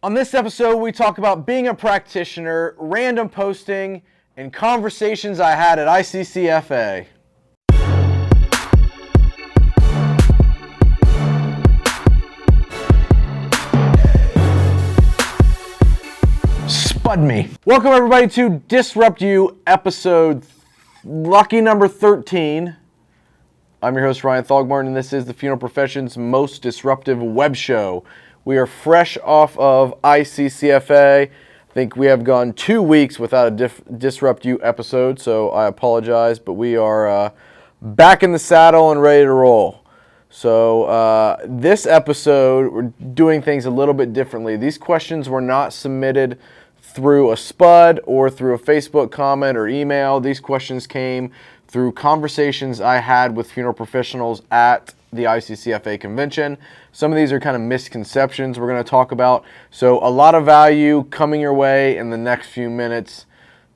On this episode, we talk about being a practitioner, random posting, and conversations I had at ICCFA. Spud me. Welcome everybody to DISRUPTu episode lucky number 13. I'm your host Ryan Thogmartin, and this is the funeral profession's most disruptive web show. We are fresh off of ICCFA. I think we have gone 2 weeks without a DISRUPTu episode, so I apologize, but we are back in the saddle and ready to roll. So this episode, we're doing things a little bit differently. These questions were not submitted through a SPUD or through a Facebook comment or email. These questions came through conversations I had with funeral professionals at the ICCFA convention. Some of these are kind of misconceptions we're going to talk about. So a lot of value coming your way in the next few minutes.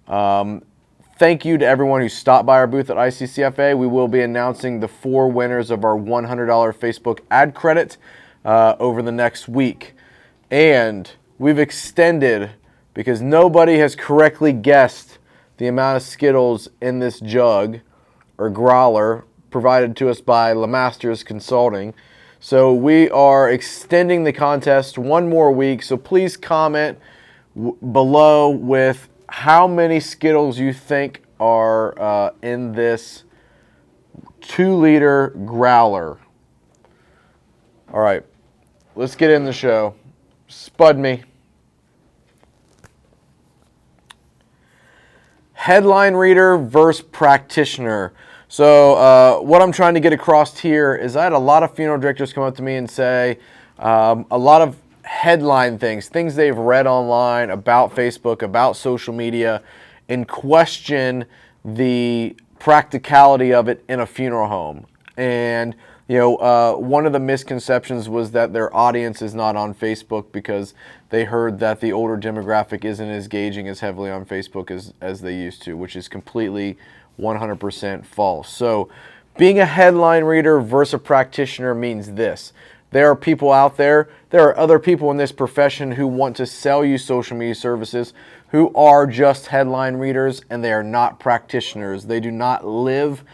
Thank you to everyone who stopped by our booth at ICCFA. We will be announcing the 4 winners of our $100 Facebook ad credit over the next week. And we've extended, because nobody has correctly guessed the amount of Skittles in this jug or growler provided to us by LeMasters Consulting. So we are extending the contest 1 more week. So please comment below with how many Skittles you think are in this 2-liter growler. All right, let's get in the show. Spud me. Headline reader versus practitioner. So what I'm trying to get across here is I had a lot of funeral directors come up to me and say a lot of headline things they've read online about Facebook, about social media, and question the practicality of it in a funeral home. And one of the misconceptions was that their audience is not on Facebook because they heard that the older demographic isn't as engaging as heavily on Facebook as they used to, which is completely 100% false. So being a headline reader versus a practitioner means this. There are people out there, there are other people in this profession who want to sell you social media services who are just headline readers, and they are not practitioners. They do not live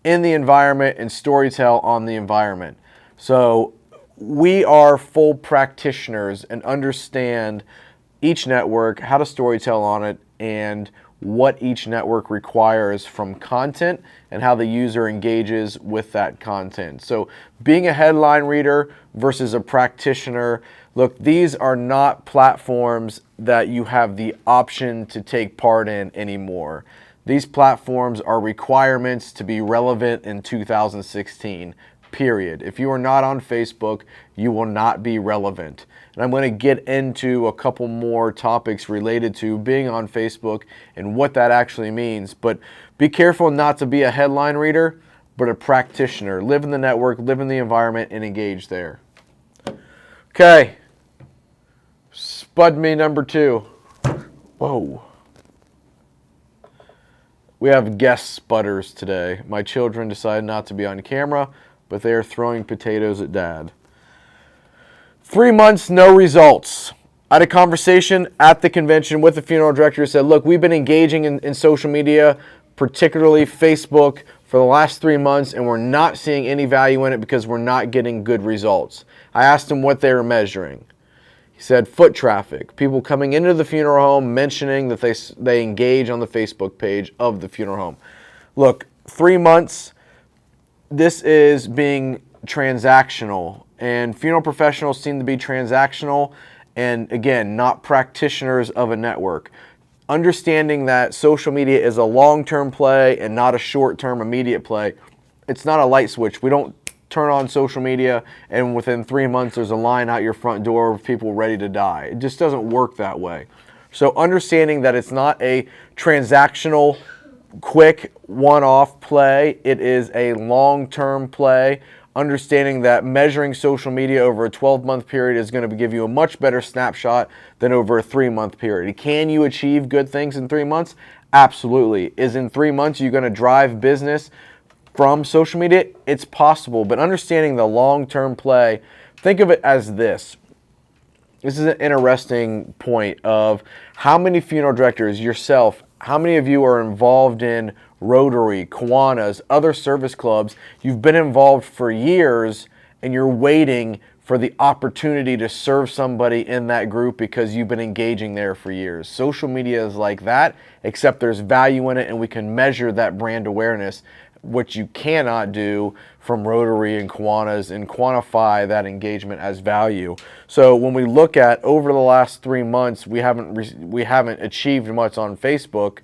in the environment and storytell on the environment. So we are full practitioners and understand each network, how to storytell on it, and what each network requires from content and how the user engages with that content. So being a headline reader versus a practitioner, look, these are not platforms that you have the option to take part in anymore. These platforms are requirements to be relevant in 2016, period. If you are not on Facebook, you will not be relevant. And I'm going to get into a couple more topics related to being on Facebook and what that actually means. But be careful not to be a headline reader, but a practitioner. Live in the network, live in the environment, and engage there. Okay. Spud me number 2. Whoa. We have guest spudders today. My children decided not to be on camera, but they are throwing potatoes at Dad. 3 months, no results. I had a conversation at the convention with the funeral director who said, look, we've been engaging in social media, particularly Facebook, for the last 3 months, and we're not seeing any value in it because we're not getting good results. I asked him what they were measuring. He said foot traffic, people coming into the funeral home mentioning that they engage on the Facebook page of the funeral home. Look, 3 months, this is being transactional, and funeral professionals seem to be transactional and, again, not practitioners of a network. Understanding that social media is a long-term play and not a short-term immediate play. It's not a light switch. We don't turn on social media and within 3 months there's a line out your front door of people ready to die. It just doesn't work that way. So understanding that it's not a transactional, quick, one-off play, it is a long-term play. Understanding that measuring social media over a 12-month period is going to give you a much better snapshot than over a 3-month period. Can you achieve good things in 3 months? Absolutely. Is in 3 months you're going to drive business from social media? It's possible, but understanding the long-term play, think of it as this. this is an interesting point of how many funeral directors, yourself, how many of you are involved in Rotary, Kiwanis, other service clubs? You've been involved for years and you're waiting for the opportunity to serve somebody in that group because you've been engaging there for years. Social media is like that, except there's value in it and we can measure that brand awareness, which you cannot do from Rotary and Kiwanis, and quantify that engagement as value. So when we look at over the last 3 months, we haven't achieved much on Facebook.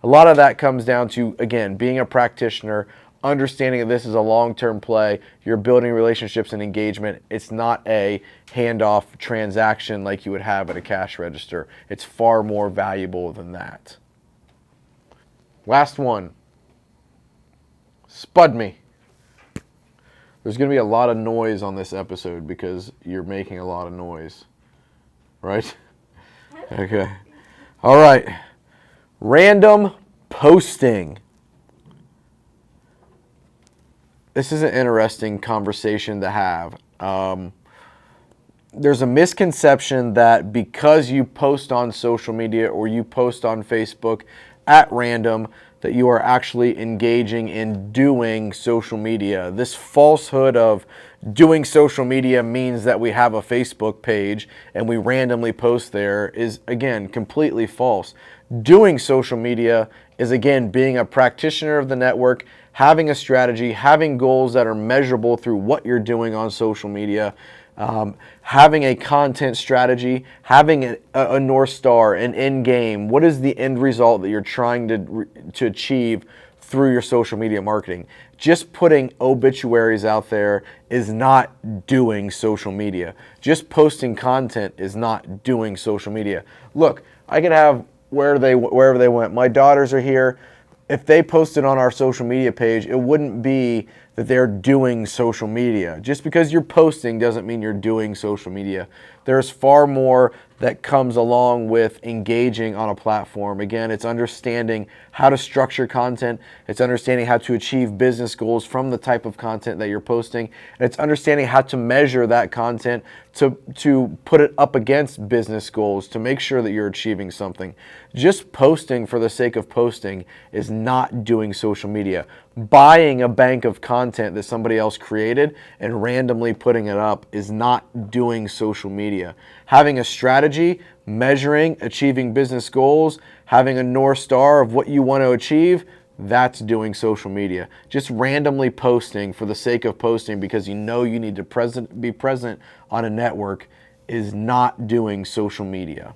A lot of that comes down to, again, being a practitioner, understanding that this is a long-term play. You're building relationships and engagement. It's not a handoff transaction like you would have at a cash register. It's far more valuable than that. Last one. Spud me. There's going to be a lot of noise on this episode because you're making a lot of noise. Right? Okay. All right. Random posting. This is an interesting conversation to have. There's a misconception that because you post on social media or you post on Facebook at random, that you are actually engaging in doing social media. This falsehood of doing social media means that we have a Facebook page and we randomly post there is, again, completely false. Doing social media is, again, being a practitioner of the network, having a strategy, having goals that are measurable through what you're doing on social media, having a content strategy, having a North Star, an end game. What is the end result that you're trying to achieve through your social media marketing? Just putting obituaries out there is not doing social media. Just posting content is not doing social media. Look, I can have wherever they went. My daughters are here. If they posted on our social media page, it wouldn't be that they're doing social media. Just because you're posting doesn't mean you're doing social media. There's far more that comes along with engaging on a platform. Again, it's understanding how to structure content. It's understanding how to achieve business goals from the type of content that you're posting. And it's understanding how to measure that content to put it up against business goals to make sure that you're achieving something. Just posting for the sake of posting is not doing social media. Buying a bank of content that somebody else created and randomly putting it up is not doing social media. Having a strategy, measuring, achieving business goals, having a North Star of what you want to achieve, that's doing social media. Just randomly posting for the sake of posting because you know you need to be present on a network is not doing social media.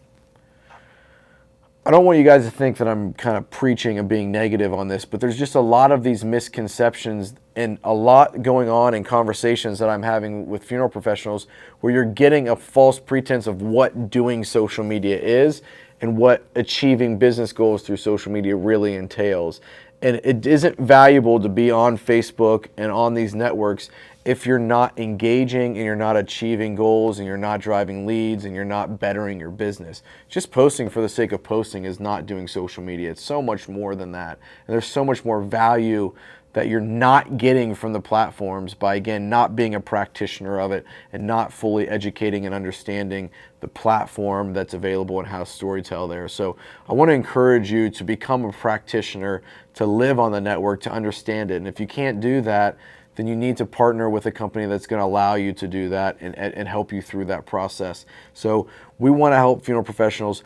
I don't want you guys to think that I'm kind of preaching and being negative on this, but there's just a lot of these misconceptions and a lot going on in conversations that I'm having with funeral professionals where you're getting a false pretense of what doing social media is and what achieving business goals through social media really entails. And it isn't valuable to be on Facebook and on these networks if you're not engaging and you're not achieving goals and you're not driving leads and you're not bettering your business. Just posting for the sake of posting is not doing social media. It's so much more than that. And there's so much more value that you're not getting from the platforms by, again, not being a practitioner of it and not fully educating and understanding the platform that's available and how to storytell there. So I want to encourage you to become a practitioner, to live on the network, to understand it. And if you can't do that, then you need to partner with a company that's going to allow you to do that and help you through that process. So we want to help funeral professionals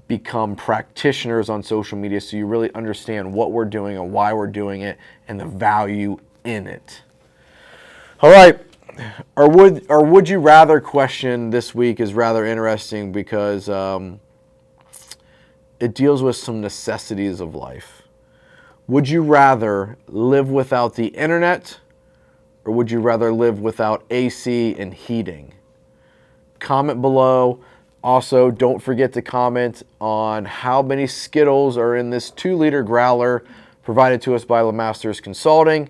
become practitioners on social media so you really understand what we're doing and why we're doing it and the value in it. All right. Our would you rather question this week is rather interesting because it deals with some necessities of life. Would you rather live without the internet, or would you rather live without AC and heating? Comment below. Also, don't forget to comment on how many Skittles are in this 2-liter growler provided to us by LeMasters Consulting.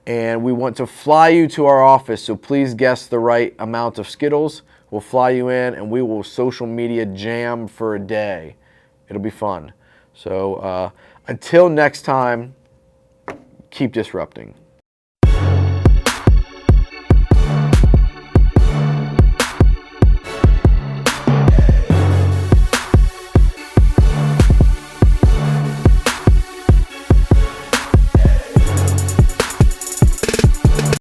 And we want to fly you to our office, so please guess the right amount of Skittles. We'll fly you in and we will social media jam for a day. It'll be fun. So until next time, keep disrupting.